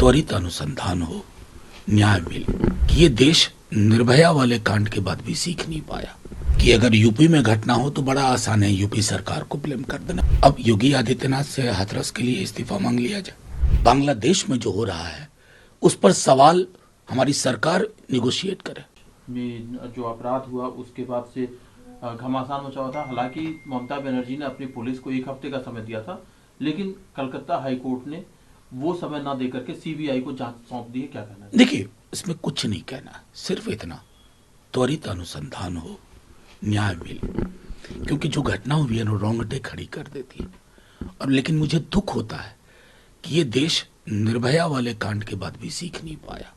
त्वरित अनुसंधान हो, न्याय मिले। कि ये देश निर्भया वाले कांड के बाद भी सीख नहीं पाया कि अगर यूपी में घटना हो तो बड़ा आसान है यूपी सरकार को ब्लेम कर देना। अब योगी आदित्यनाथ से हाथरस के लिए इस्तीफा मांग लिया जाए। बांग्लादेश में जो हो रहा है उस पर सवाल हमारी सरकार निगोशिएट करे। में जो अपराध हुआ उसके बाद से घमासान मचा हुआ था। हालांकि ममता बनर्जी ने अपनी पुलिस को 1 हफ्ते का समय दिया था, लेकिन कलकत्ता हाई कोर्ट ने वो समय ना देकर के सीबीआई को जांच सौंप दी है। क्या कहना है? देखिए, इसमें कुछ नहीं कहना, सिर्फ इतना त्वरित अनुसंधान हो, न्याय मिले। क्योंकि जो घटना हुई है ना, रोंगटे खड़ी कर देती है। और लेकिन मुझे दुख होता है कि ये देश निर्भया वाले कांड के बाद भी सीख नहीं पाया।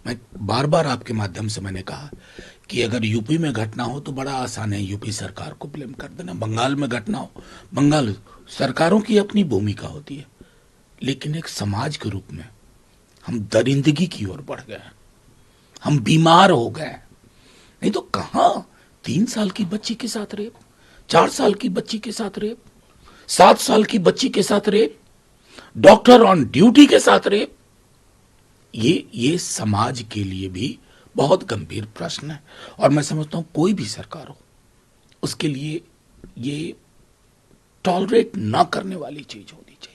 मैं बार बार आपके माध्यम से मैंने कहा कि अगर यूपी में घटना हो तो बड़ा आसान है यूपी सरकार को ब्लेम कर देना। बंगाल में घटना हो, बंगाल सरकारों की अपनी भूमिका होती है। लेकिन एक समाज के रूप में हम दरिंदगी की ओर बढ़ गए हैं, हम बीमार हो गए हैं। नहीं तो कहां 3 साल की बच्ची के साथ रेप, 4 साल की बच्ची के साथ रेप, 7 साल की बच्ची के साथ रेप, डॉक्टर ऑन ड्यूटी के साथ रेप। ये समाज के लिए भी बहुत गंभीर प्रश्न है। और मैं समझता हूं कोई भी सरकार हो उसके लिए ये टॉलरेट ना करने वाली चीज होनी चाहिए।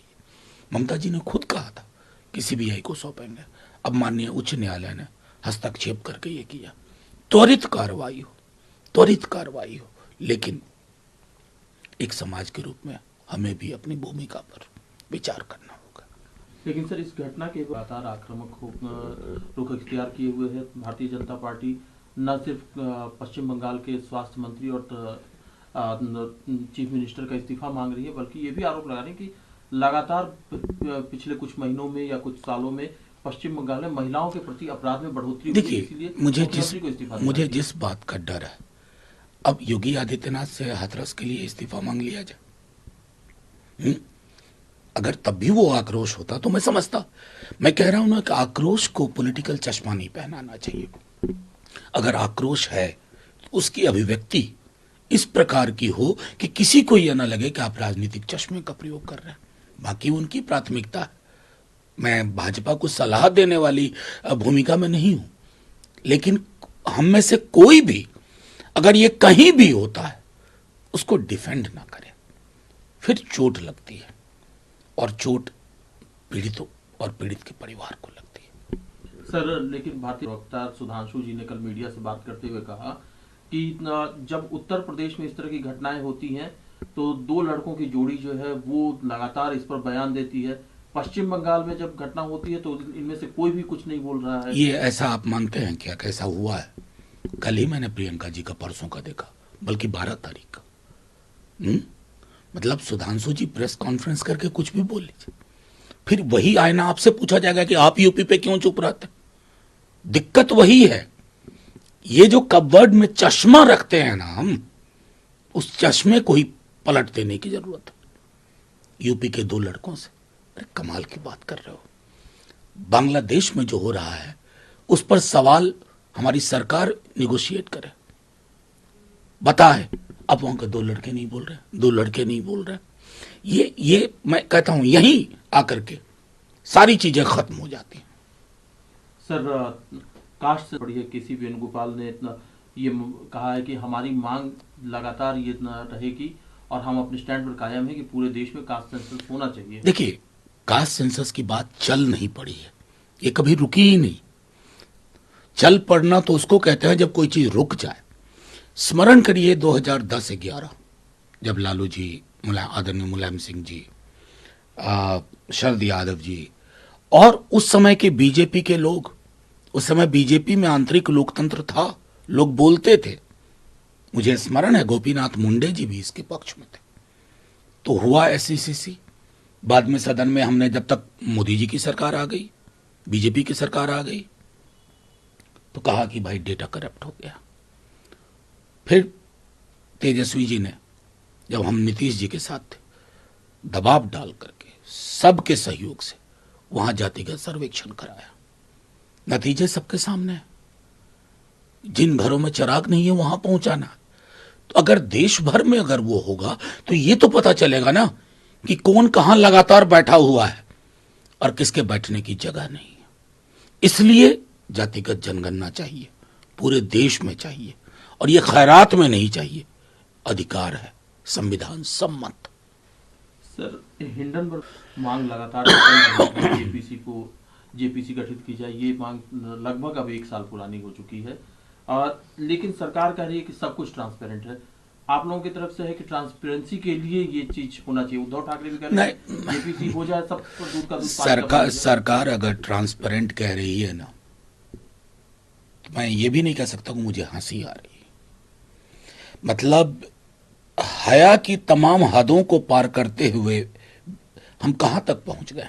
ममता जी ने खुद कहा था कि सीबीआई को सौंपेंगे। अब माननीय उच्च न्यायालय ने हस्तक्षेप करके ये किया। त्वरित कार्रवाई हो, त्वरित कार्रवाई हो। लेकिन एक समाज के रूप में हमें भी अपनी भूमिका पर विचार करना होगा। लेकिन सर, इस घटना के लगातार आक्रामक रुख इख्तियार किए हुए है भारतीय जनता पार्टी। न सिर्फ पश्चिम बंगाल के स्वास्थ्य मंत्री और चीफ मिनिस्टर का इस्तीफा मांग रही है, बल्कि ये भी आरोप लगा रही है कि लगातार पिछले कुछ महीनों में या कुछ सालों में पश्चिम बंगाल में महिलाओं के प्रति अपराध में बढ़ोतरी हुई है। देखिए, मुझे जिस बात का डर है, अब योगी आदित्यनाथ से हाथरस के लिए इस्तीफा मांग लिया जाए। अगर तब भी वो आक्रोश होता तो मैं समझता। मैं कह रहा हूं ना कि आक्रोश को पॉलिटिकल चश्मा नहीं पहनाना चाहिए। अगर आक्रोश है तो उसकी अभिव्यक्ति इस प्रकार की हो कि किसी को यह ना लगे कि आप राजनीतिक चश्मे का प्रयोग कर रहे हैं। बाकी उनकी प्राथमिकता है। मैं भाजपा को सलाह देने वाली भूमिका में नहीं हूं, लेकिन हम में से कोई भी अगर ये कहीं भी होता है उसको डिफेंड ना करे, फिर चोट लगती है। और चोट पीड़ितों और पीड़ित के परिवार को लगती है। सर, लेकिन भारतीय वक्ता सुधांशु जी ने कल मीडिया से बात करते हुए कहा कि जब उत्तर प्रदेश में इस तरह की घटनाएं होती हैं तो 2 लड़कों की जोड़ी जो है वो लगातार इस पर बयान देती है। पश्चिम बंगाल में जब घटना होती है तो इनमें से कोई भी कुछ नहीं बोल रहा है। ये ऐसा आप मानते हैं क्या? कैसा हुआ है? कल ही मैंने प्रियंका जी का परसों का देखा, बल्कि 12 तारीख का। मतलब सुधांशु जी प्रेस कॉन्फ्रेंस करके कुछ भी बोल लीजिए, फिर वही आईना आपसे पूछा जाएगा कि आप यूपी पे क्यों चुप रहते। दिक्कत वही है। ये जो कपबोर्ड में चश्मा रखते हैं ना हम, उस चश्मे को ही पलट देने की जरूरत है। यूपी के 2 लड़कों से, अरे कमाल की बात कर रहे हो। बांग्लादेश में जो हो रहा है उस पर सवाल हमारी सरकार निगोशिएट करे, बताए। अब वहां के 2 लड़के नहीं बोल रहे, 2 लड़के नहीं बोल रहे। ये मैं कहता हूं यहीं आकर के सारी चीजें खत्म हो जाती हैं। सर, कास्ट से पढ़ी है केसी वेणुगोपाल ने ये कहा है कि हमारी मांग लगातार ये रहेगी और हम अपने स्टैंड पर कायम है कि पूरे देश में कास्ट सेंसस होना चाहिए। देखिए, कास्ट सेंसस की बात चल नहीं पड़ी है, ये कभी रुकी ही नहीं। चल पड़ना तो उसको कहते हैं जब कोई चीज रुक जाए। स्मरण करिए 2010-11 जब लालू जी, आदरणीय मुलायम सिंह जी, शरद यादव जी और उस समय के बीजेपी के लोग, उस समय बीजेपी में आंतरिक लोकतंत्र था, लोग बोलते थे। मुझे स्मरण है गोपीनाथ मुंडे जी भी इसके पक्ष में थे। तो हुआ एससीसीसी। बाद में सदन में हमने, जब तक मोदी जी की सरकार आ गई, बीजेपी की सरकार आ गई, तो कहा कि भाई डेटा करप्ट हो गया। फिर तेजस्वी जी ने, जब हम नीतीश जी के साथ थे, दबाव डाल करके सबके सहयोग से वहां जातिगत सर्वेक्षण कराया। नतीजे सबके सामने है। जिन घरों में चिराग नहीं है वहां पहुंचाना। तो अगर देश भर में अगर वो होगा तो ये तो पता चलेगा ना कि कौन कहां लगातार बैठा हुआ है और किसके बैठने की जगह नहीं है। इसलिए जातिगत जनगणना चाहिए, पूरे देश में चाहिए, और ये खैरात में नहीं चाहिए, अधिकार है, संविधान सम्मत। सर, हिंडनबर्ग मांग लगातार जेपीसी गठित की जाए, ये मांग लगभग अब 1 साल पुरानी हो चुकी है। लेकिन सरकार कह रही है कि सब कुछ ट्रांसपेरेंट है। आप लोगों की तरफ से है कि ट्रांसपेरेंसी के लिए ये चीज होना चाहिए। उद्धव ठाकरे भी कह रहे हैं जेपीसी हो जाए, सब दूध का दूध पानी का पानी। सरकार अगर ट्रांसपेरेंट कह रही है ना, तो मैं ये भी नहीं कह सकता कि मुझे हंसी आ रही है। मतलब हया की तमाम हदों को पार करते हुए हम कहां तक पहुंच गए।